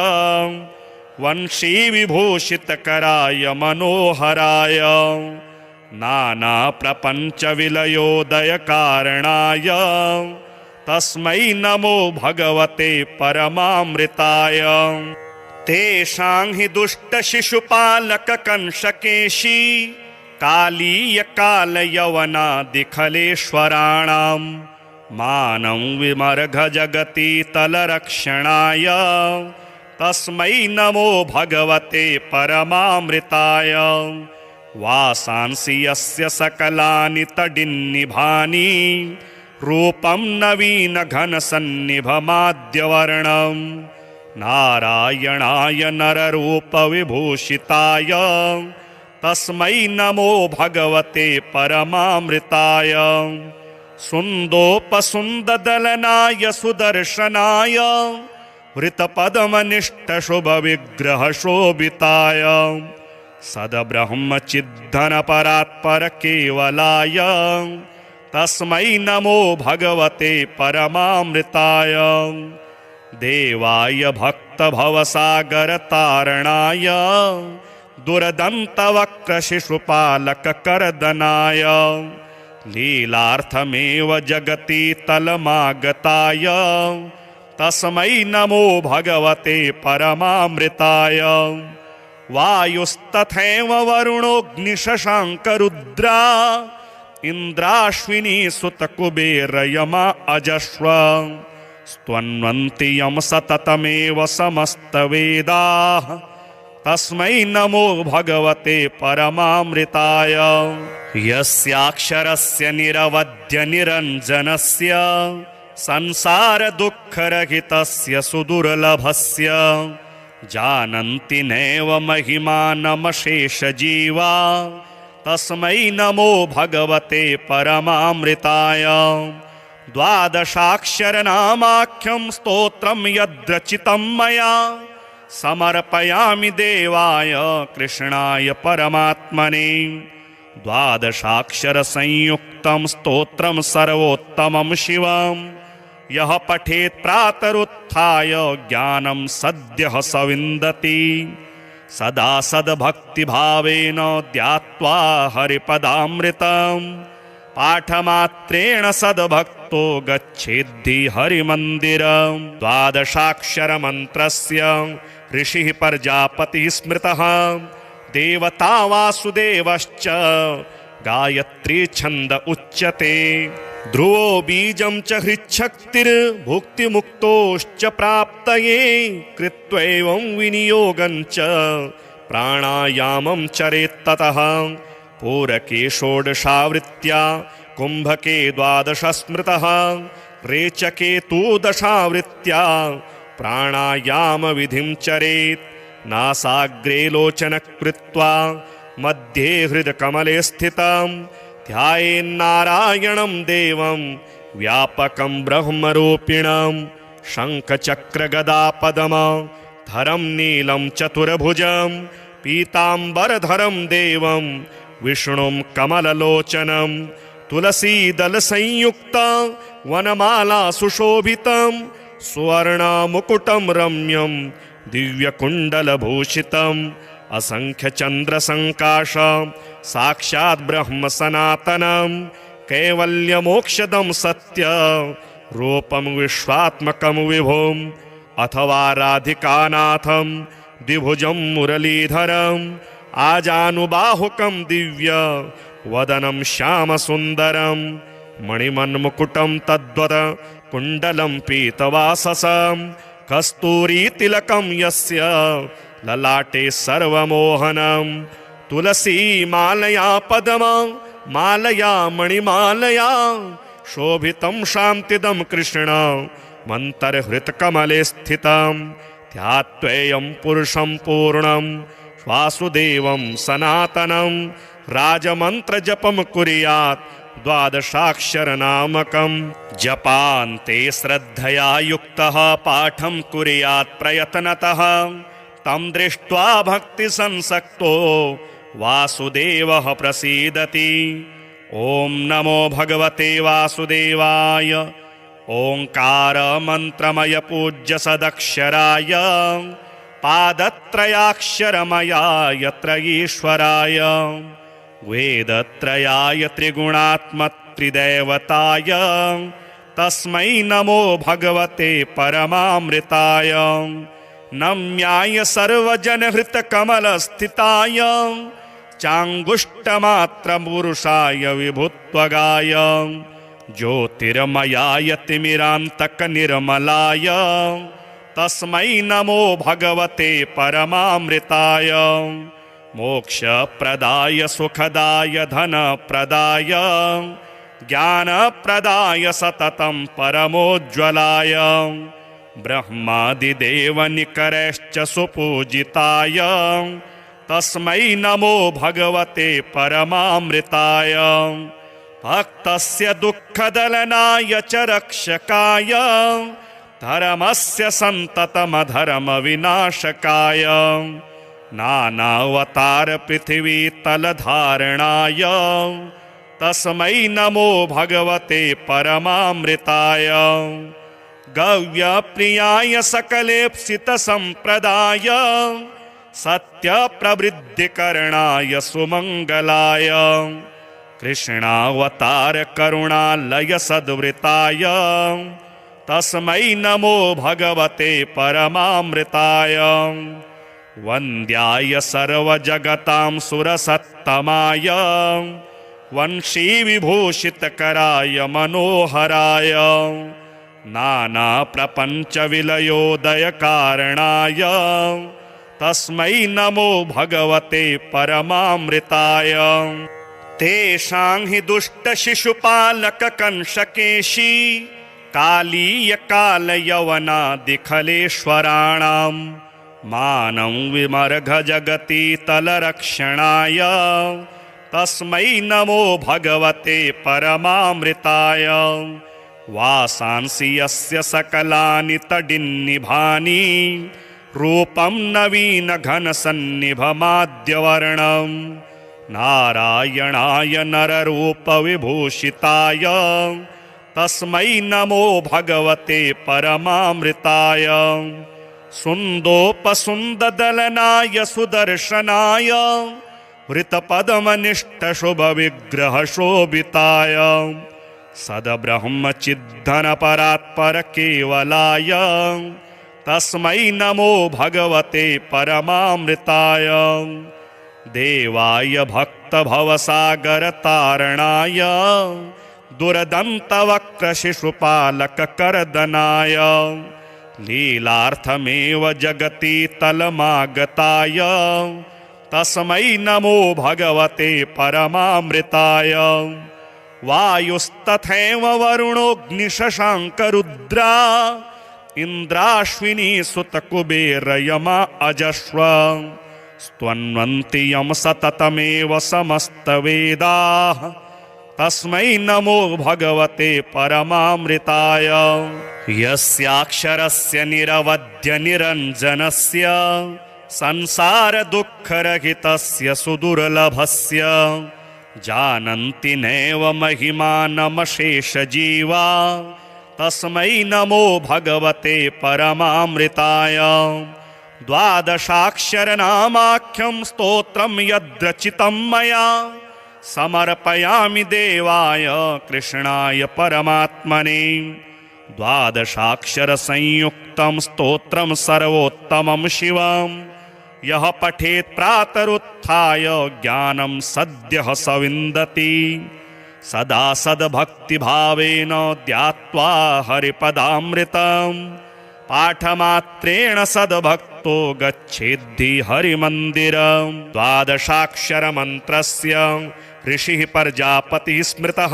[SPEAKER 1] वंशीविभूषितकराय मनोहराय नानाप्रपञ्चविलयोदयकारणाय तस्मै नमो भगवते परमामृताय तेषां हि दुष्टशिशुपालककंशकेशी कालीयकालयवनादिखलेश्वराणां मानं विमर्घ जगति तलरक्षणाय तस्मै नमो भगवते परमामृताय वासांसि यस्य सकलानि तडिन्निभानि रूपं नवीनघनसन्निभमाद्यवर्णं नारायणाय नररूपविभूषिताय तस्मै नमो भगवते परमामृताय सुन्दोपसुन्ददलनाय सुदर्शनाय वृतपदमनिष्टशुभविग्रहशोभिताय सद्ब्रह्मचिद्धनपरात्परकेवलाय तस्मै नमो भगवते परमामृताय देवाय भक्तभवसागरतारणाय दुर्दन्तवक्रशिशुपालककर्दनाय लीलार्थमेव जगति तलमागताय तस्मै नमो भगवते परमामृताय वायुस्तथैव वरुणोऽग्निशशाङ्करुद्रा इन्द्राश्विनी सुतकुबेरयमा अजस्व स्तन्वन्ति यं सततमेव समस्तवेदाः तस्मै नमो भगवते परमामृताय यस्याक्षरस्य निरवध्य निरञ्जनस्य संसारदुःखरहितस्य सुदुर्लभस्य जानन्ति नैव महिमानमशेषजीवा तस्मै नमो भगवते परमामृताय द्वादशाक्षरनामाख्यं स्तोत्रं यद्रचितं मया समर्पयामि देवाय कृष्णाय परमात्मने द्वादशाक्षरसंयुक्तं स्तोत्रं सर्वोत्तमं शिवं यः पठेत् प्रातरुत्थाय ज्ञानं सद्यः स विन्दति सदा सद्भक्तिभावेन ध्यात्वा हरिपदामृतं पाठमात्रेण सद्भक्तो गच्छेद्धि हरिमन्दिरं द्वादशाक्षरमन्त्रस्य ऋषिः प्रजापतिः स्मृतः देवता वासुदेवश्च गायत्री छन्द उच्यते ध्रुवो बीजं च हृच्छक्तिर्भुक्तिमुक्तोश्च प्राप्तये कृत्वैवं विनियोगं च प्राणायामं चरेत्ततः पूरके षोडशावृत्त्या कुम्भके द्वादश स्मृतः रेचके तु दशावृत्त्या प्राणायामविधिं चरेत् नासाग्रे लोचन कृत्वा मध्ये हृदकमले स्थितं ध्यायेन्नारायणं देवं व्यापकं ब्रह्मरूपिणं शङ्खचक्रगदापदं धरं नीलं चतुर्भुजं पीताम्बरधरं देवं विष्णुं कमललोचनं तुलसीदलसंयुक्तं वनमाला सुशोभितं सुवर्णमुकुटं रम्यं दिव्यकुण्डलभूषितम् असंख्यचन्द्रसङ्काशं साक्षात् ब्रह्म सनातनं कैवल्यमोक्षदं सत्य रूपं विश्वात्मकं विभुम् अथवा राधिकानाथं द्विभुजं मुरलीधरम् आजानुबाहुकं दिव्य वदनं श्यामसुन्दरं मणिमन्मुकुटं तद्वत् कुण्डलं पीतवाससं कस्तूरीतिलकं यस्य ललाटे सर्वमोहनं तुलसीमालया पद्मा मालया मणिमालया शोभितं शान्तिदं कृष्ण मन्तर्हृत्कमले स्थितं ध्यात्वेयं पुरुषं पूर्णं वासुदेवं सनातनं राजमन्त्रजपं कुर्यात् द्वादशाक्षरनामकं जपान्ते श्रद्धया युक्तः पाठं कुर्यात् प्रयत्नतः तं दृष्ट्वा भक्तिसंसक्तो वासुदेवः प्रसीदति। ॐ नमो भगवते वासुदेवाय ओंकार मंत्रमय पूज्य सदक्षराय पादत्रयाक्षरमयाय त्रयीश्वराय वेदत्रयाय त्रिगुणात्मत्रिदेवताय तस्मै नमो भगवते परमामृताय नम्याय सर्वजनहृतकमलस्थिताय चाङ्गुष्टमात्रपुरुषाय विभुत्वगाय ज्योतिर्मयाय तिमिरान्तकनिर्मलाय तस्मै नमो भगवते परमामृताय मोक्षप्रदाय सुखदाय धनप्रदाय ज्ञानप्रदाय सततं परमोज्ज्वलाय ब्रह्मादिदेवनिकरैश्च सुपूजिताय तस्मै नमो भगवते परमामृताय भक्तस्य दुःखदलनाय च रक्षकाय धर्मस्य सन्ततमधर्मविनाशकाय नानावतार पृथिवीतलधारणाय तस्मै नमो भगवते परमामृताय गव्यप्रियाय सकलेप्सितसम्प्रदाय सत्यप्रवृद्धिकरणाय सुमङ्गलाय कृष्णावतार करुणालय सद्वृताय तस्मै नमो भगवते परमामृताय वन्द्याय सर्वजगतां सुरसत्तमाय वंशीविभूषितकराय मनोहराय नानाप्रपञ्चविलयोदयकारणाय तस्मै नमो भगवते परमामृताय तेषां हि दुष्टशिशुपालककंशकेशी कालीयकालयवनादिखलेश्वराणां मानं विमर्घ जगति तलरक्षणाय तस्मै नमो भगवते परमामृताय वासांसि यस्य सकलानि तडिन्निभानि रूपं नवीनघनसन्निभमाद्यवर्णं नारायणाय नररूपविभूषिताय तस्मै नमो भगवते परमामृताय सुन्दोपसुन्ददलनाय सुदर्शनाय वृतपद्मनिष्ठशुभविग्रहशोभिताय सद्ब्रह्मचिद्धनपरात्परकेवलाय तस्मै नमो भगवते परमामृताय देवाय भक्तभवसागरतारणाय दुर्दन्तवक्रशिशुपालककर्दनाय लीलार्थमेव जगति तलमागताय तस्मै नमो भगवते परमामृताय वायुस्तथैव वरुणोऽग्निशशाङ्करुद्रा इन्द्राश्विनी सुतकुबेरयमा अजस्व स्तन्वन्ति यं सततमेव समस्तवेदाः तस्मै नमो भगवते परमामृताय यस्याक्षरस्य निरवध्य निरञ्जनस्य संसारदुःखरहितस्य सुदुर्लभस्य जानन्ति नैव महिमानमशेषजीवा तस्मै नमो भगवते परमामृताय द्वादशाक्षरनामाख्यं स्तोत्रं यद्रचितं मया समर्पयामि देवाय कृष्णाय परमात्मने द्वादशाक्षरसंयुक्तं स्तोत्रं सर्वोत्तमं शिवं यः पठेत् प्रातरुत्थाय ज्ञानं सद्यः स विन्दति सदा सद्भक्तिभावेन ध्यात्वा हरिपदामृतं पाठमात्रेण सद्भक्तो गच्छेद्धि हरिमन्दिरं। द्वादशाक्षरमन्त्रस्य ऋषिः प्रजापतिः स्मृतः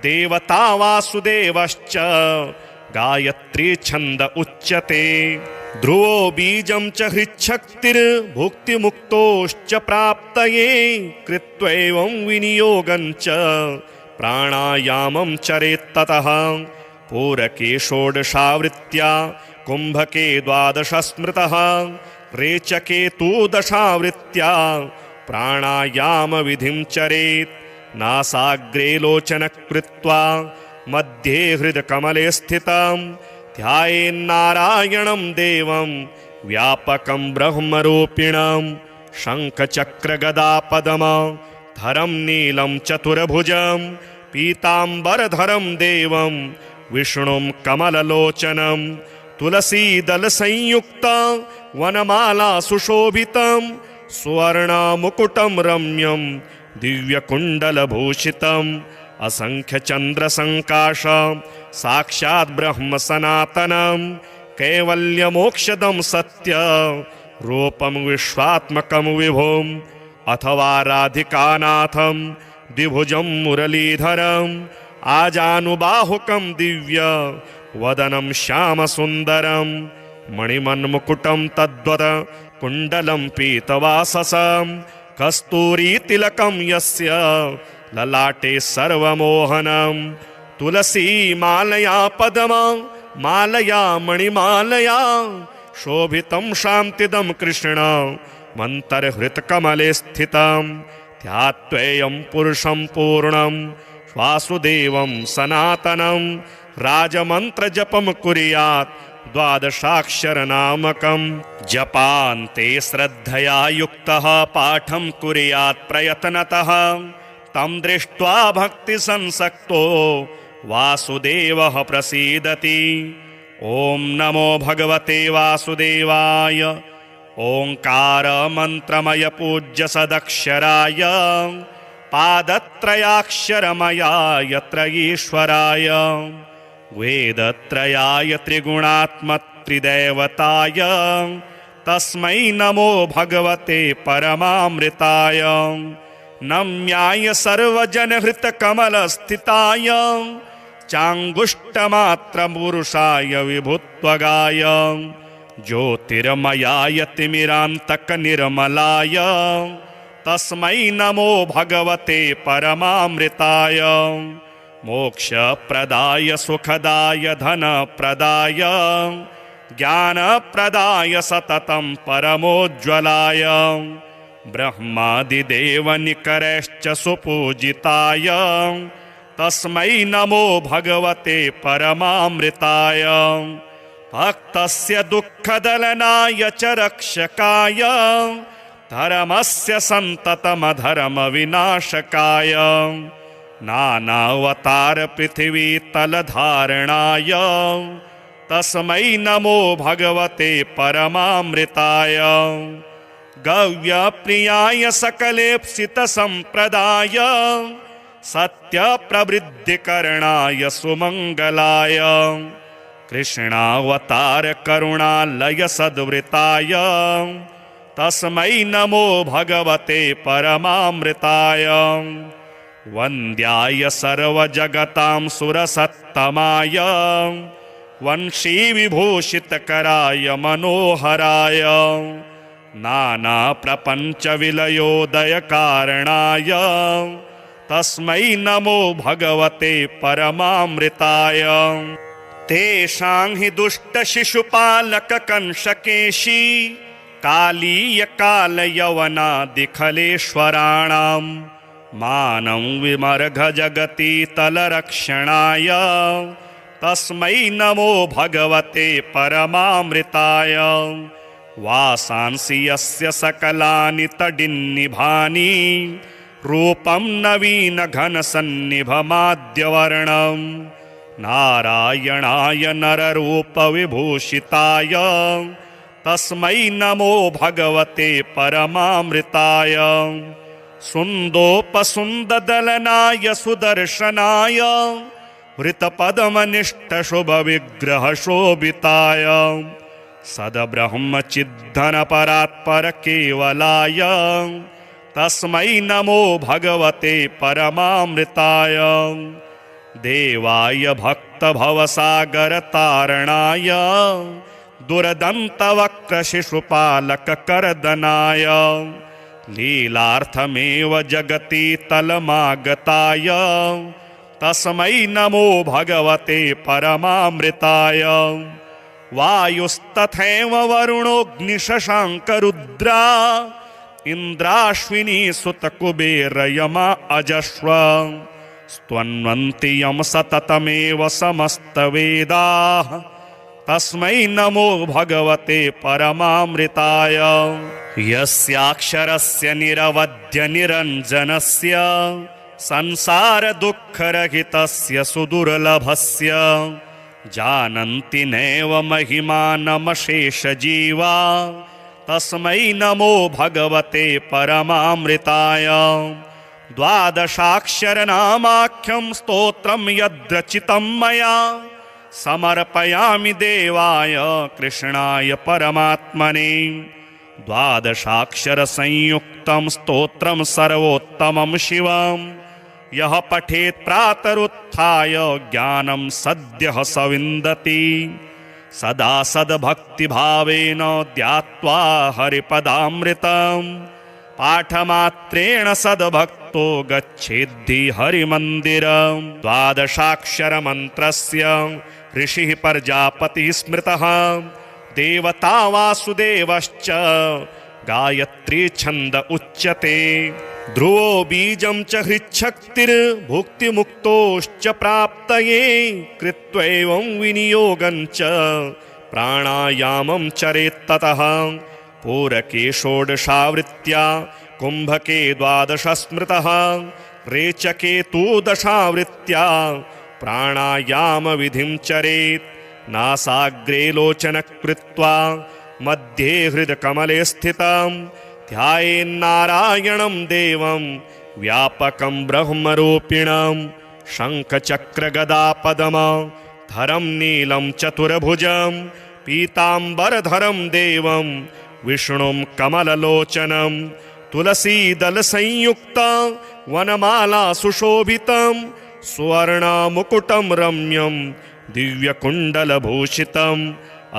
[SPEAKER 1] देवता वासुदेवश्च गायत्री छन्द उच्यते। ध्रुवो बीजं च हृच्छक्तिर्भुक्तिमुक्तोश्च प्राप्तये कृत्वैवं विनियोगं च प्राणायामं चरेत्ततः। पूरके षोडशावृत्त्या कुम्भके द्वादश स्मृतः रेचके तु दशावृत्त्या प्राणायामविधिं चरेत्। नासाग्रे लोचन कृत्वा मध्ये हृदकमले स्थितं ध्यायेन्नारायणं देवं व्यापकं ब्रह्मरूपिणं। शङ्खचक्रगदापदम धरं नीलं चतुर्भुजं पीताम्बरधरं देवं विष्णुं कमललोचनं। तुलसीदलसंयुक्तं वनमाला सुशोभितं सुवर्णमुकुटं रम्यं दिव्यकुण्डलभूषितम्। असंख्यचन्द्रसङ्काशं साक्षात् ब्रह्म सनातनं कैवल्यमोक्षदं सत्य रूपं विश्वात्मकं विभुम्। अथवा राधिकानाथं द्विभुजं मुरलीधरम् आजानुबाहुकं दिव्य वदनं श्यामसुन्दरं। मणिमन्मुकुटं तद्वत् कुण्डलं पीतवाससं कस्तूरीतिलकं यस्य ललाटे सर्वमोहनं। तुलसी मालया पद्मा मालया मणिमालया शोभितं शान्तिदं कृष्ण मन्तर्हृत्कमले स्थितं। ध्यात्वेयं पुरुषं पूर्णं वासुदेवं सनातनं राजमन्त्रजपं कुर्यात् द्वादशाक्षरनामकं। जपान्ते श्रद्धया युक्तः पाठं कुर्यात् प्रयत्नतः तं दृष्ट्वा भक्तिसंसक्तो वासुदेवः प्रसीदति। ॐ नमो भगवते वासुदेवाय ओङ्कारमन्त्रमय पूज्य सदक्षराय पादत्रयाक्षरमयाय त्रयीश्वराय वेदत्रयाय त्रिगुणात्मत्रिदेवताय तस्मै नमो भगवते परमामृताय। नम्याय सर्वजनहृतकमलस्थिताय चाङ्गुष्टमात्रपुरुषाय विभुत्वगाय ज्योतिर्मयाय तिमिरान्तकनिर्मलाय तस्मै नमो भगवते परमामृताय। मोक्षप्रदाय सुखदाय धनप्रदाय ज्ञानप्रदाय सततं परमोज्ज्वलाय ब्रह्मादिदेवनिकरैश्च सुपूजिताय तस्मै नमो भगवते परमामृताय। भक्तस्य दुःखदलनाय च रक्षकाय धर्मस्य सन्ततमधर्मविनाशकाय नानावतार पृथिवीतलधारणाय तस्मै नमो भगवते परमामृताय। गव्यप्रियाय सकलेप्सितसम्प्रदाय सत्यप्रवृद्धिकरणाय सुमङ्गलाय कृष्णावतार करुणालय सद्वृताय तस्मै नमो भगवते परमामृताय। वन्द्याय सर्वजगतां सुरसत्तमाय वंशीविभूषितकराय मनोहराय नानाप्रपञ्चविलयोदयकारणाय तस्मै नमो भगवते परमामृताय। तेषां हि दुष्टशिशुपालककंशकेशी कालीयकालयवनादिखलेश्वराणां मानं विमर्घजगति तलरक्षणाय तस्मै नमो भगवते परमामृताय। वासांसि यस्य सकलानि तडिन्निभानि रूपं नवीनघनसन्निभमाद्यवर्णं नारायणाय नररूपविभूषिताय तस्मै नमो भगवते परमामृताय सुन्दोपसुन्ददलनाय सुदर्शनाय वृतपदमनिष्टशुभविग्रहशोभिताय सद्ब्रह्मचिद्धनपरात्परकेवलाय तस्मै नमो भगवते परमामृताय देवाय भक्तभवसागरतारणाय दुर्दन्तवक्रशिशुपालककर्दनाय लीलार्थमेव जगति तलमागताय तस्मै नमो भगवते परमामृताय वायुस्तथैव वरुणोऽग्निशशाङ्करुद्रा इन्द्राश्विनी सुतकुबेरयमा अजस्व स्तन्वन्ति यं सततमेव समस्तवेदाः तस्मै नमो भगवते परमामृताय यस्याक्षरस्य निरवध्य निरञ्जनस्य संसारदुःखरहितस्य सुदुर्लभस्य जानन्ति नैव महिमानमशेषजीवा तस्मै नमो भगवते परमामृताय द्वादशाक्षरनामाख्यं स्तोत्रं यद्रचितं मया समर्पयामि देवाय कृष्णाय परमात्मने द्वादशाक्षरसंयुक्तं स्तोत्रं सर्वोत्तमं शिवं यः पठेत् प्रातरुत्थाय ज्ञानं सद्यः स विन्दति सदा सद्भक्तिभावेन ध्यात्वा हरिपदामृतं पाठमात्रेण सद्भक्तो गच्छेद्धि हरिमन्दिरं द्वादशाक्षरमन्त्रस्य ऋषिः प्रजापतिः स्मृतः देवता वासुदेवश्च गायत्री छन्द उच्यते ध्रुवो बीजं च हृच्छक्तिर्भुक्तिमुक्तोश्च प्राप्तये कृत्वैवं विनियोगं च प्राणायामं चरेत्ततः पूरके षोडशावृत्त्या कुम्भके द्वादश स्मृतः रेचके तु दशावृत्त्या प्राणायामविधिं चरेत् नासाग्रे लोचनं कृत्वा मध्ये हृदकमले स्थितं ध्यायेन्नारायणं देवं व्यापकं ब्रह्मरूपिणं शङ्खचक्रगदापद्मधरं नीलं चतुर्भुजं पीताम्बरधरं देवं विष्णुं कमललोचनं तुलसीदलसंयुक्तं वनमाला सुशोभितं सुवर्णमुकुटं रम्यं दिव्यकुण्डलभूषितम्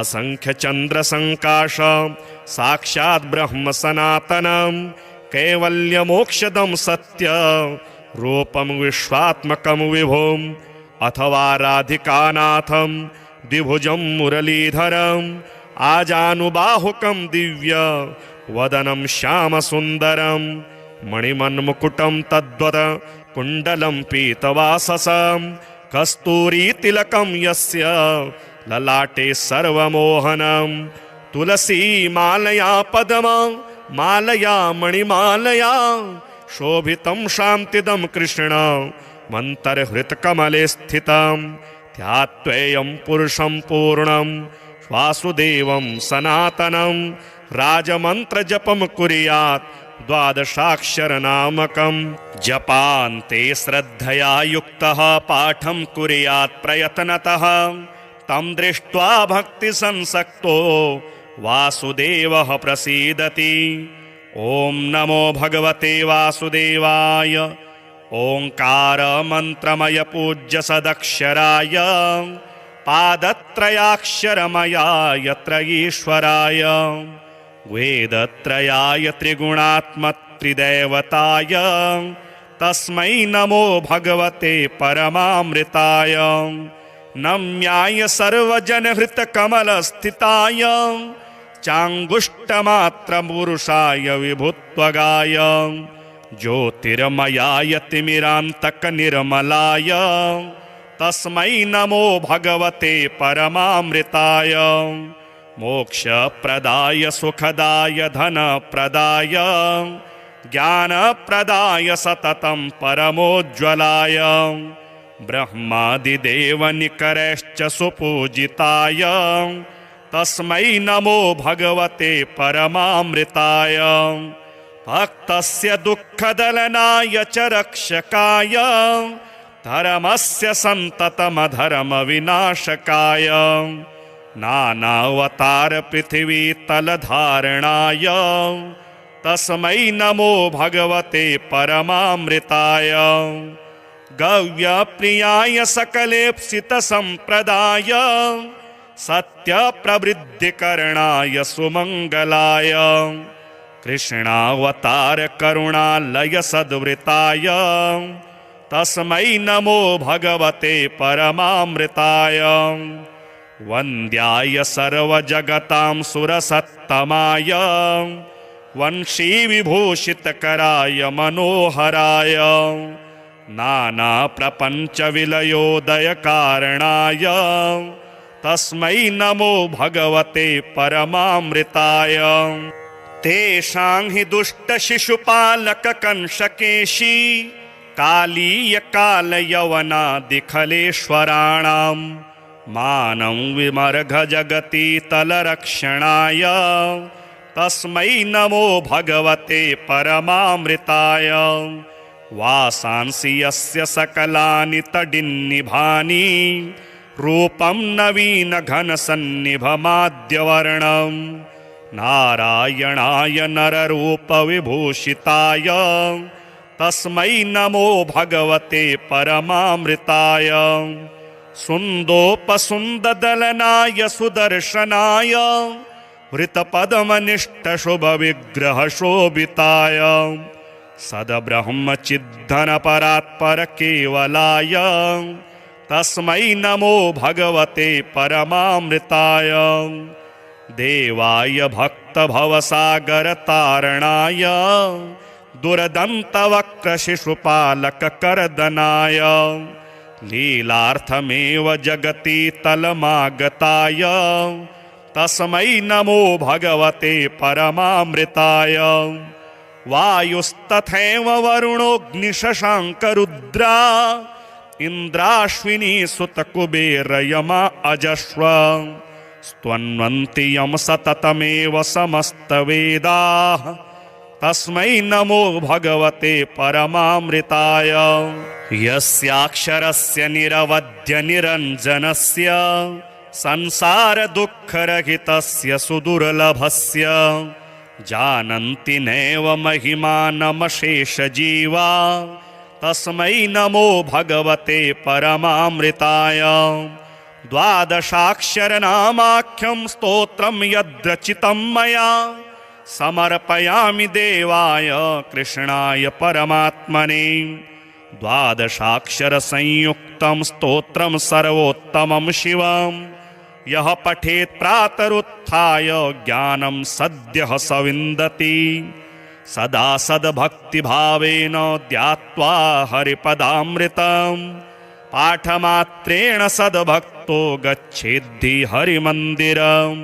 [SPEAKER 1] असंख्यचन्द्रसङ्काशं साक्षात् ब्रह्म सनातनं कैवल्यमोक्षदं सत्य रूपं विश्वात्मकं विभुम् अथवा राधिकानाथं द्विभुजं मुरलीधरम् आजानुबाहुकं दिव्य वदनं श्यामसुन्दरं मणिमन्मुकुटं तद्वत् कुण्डलं पीतवाससं कस्तूरीतिलकं यस्य ललाटे सर्वमोहनं तुलसी मालया पद्मा मालया मणिमालया शोभितं शान्तिदं कृष्ण मन्तर्हृत्कमले स्थितं ध्यात्वेयं पुरुषं पूर्णं वासुदेवं सनातनं राजमन्त्रजपं कुर्यात् द्वादशाक्षरनामकं जपान्ते श्रद्धया युक्तः पाठं कुर्यात् प्रयत्नतः तं दृष्ट्वा भक्तिसंसक्तो वासुदेवः प्रसीदति ॐ नमो भगवते वासुदेवाय ओंकारमन्त्रमय पूज्य सदक्षराय पादत्रयाक्षरमयाय त्रयीश्वराय वेदत्रयाय त्रिगुणात्मत्रिदेवताय तस्मै नमो भगवते परमामृताय नम्याय सर्वजनहृतकमलस्थिताय चाङ्गुष्टमात्रपुरुषाय विभुत्वगाय ज्योतिर्मयाय तिमिरान्तकनिर्मलाय तस्मै नमो भगवते परमामृताय मोक्षप्रदाय सुखदाय धनप्रदाय ज्ञानप्रदाय सततं परमोज्ज्वलाय ब्रह्मादिदेवनिकरैश्च सुपूजिताय तस्मै नमो भगवते परमामृताय भक्तस्य दुःखदलनाय च रक्षकाय धर्मस्य सन्ततमधर्मविनाशकाय नानावतार पृथिवीतलधारणाय तस्मै नमो भगवते परमामृताय गव्यप्रियाय सकलेप्सितसम्प्रदाय सत्यप्रवृद्धिकरणाय सुमङ्गलाय कृष्णावतार करुणालय सद्वृताय तस्मै नमो भगवते परमामृताय वन्द्याय सर्वजगतां सुरसत्तमाय वंशीविभूषितकराय मनोहराय नानाप्रपञ्चविलयोदयकारणाय तस्मै नमो भगवते परमामृताय तेषां हि दुष्टशिशुपालककंशकेशी कालीयकालयवनादिखलेश्वराणां मानं विमर्घ जगति तलरक्षणाय तस्मै नमो भगवते परमामृताय वासांसि यस्य सकलानि तडिन्निभानि रूपं नवीनघनसन्निभमाद्यवर्णं नारायणाय नररूपविभूषिताय तस्मै नमो भगवते परमामृताय सुन्दोपसुन्ददलनाय सुदर्शनाय वृतपद्मनिष्ठशुभविग्रहशोभिताय सद्ब्रह्मचिद्धनपरात्परकेवलाय तस्मै नमो भगवते परमामृताय देवाय भक्तभवसागरतारणाय दुर्दन्तवक्रशिशुपालककर्दनाय लीलार्थमेव जगति तलमागताय तस्मै नमो भगवते परमामृताय वायुस्तथैव वरुणोऽग्निशशाङ्करुद्रा इन्द्राश्विनी सुतकुबेरयमा अजस्व स्तन्वन्ति यं सततमेव समस्तवेदाः तस्मै नमो भगवते परमामृताय यस्याक्षरस्य निरवध्य निरञ्जनस्य संसारदुःखरहितस्य सुदुर्लभस्य जानन्ति नैव महिमानमशेषजीवा तस्मै नमो भगवते परमामृताय द्वादशाक्षरनामाख्यं स्तोत्रं यद्रचितं मया समर्पयामि देवाय कृष्णाय परमात्मने द्वादशाक्षरसंयुक्तं स्तोत्रं सर्वोत्तमं शिवं यः पठेत् प्रातरुत्थाय ज्ञानं सद्यः स विन्दति सदा सद्भक्तिभावेन ध्यात्वा हरिपदामृतं पाठमात्रेण सद्भक्तो गच्छेद्धि हरिमन्दिरम्।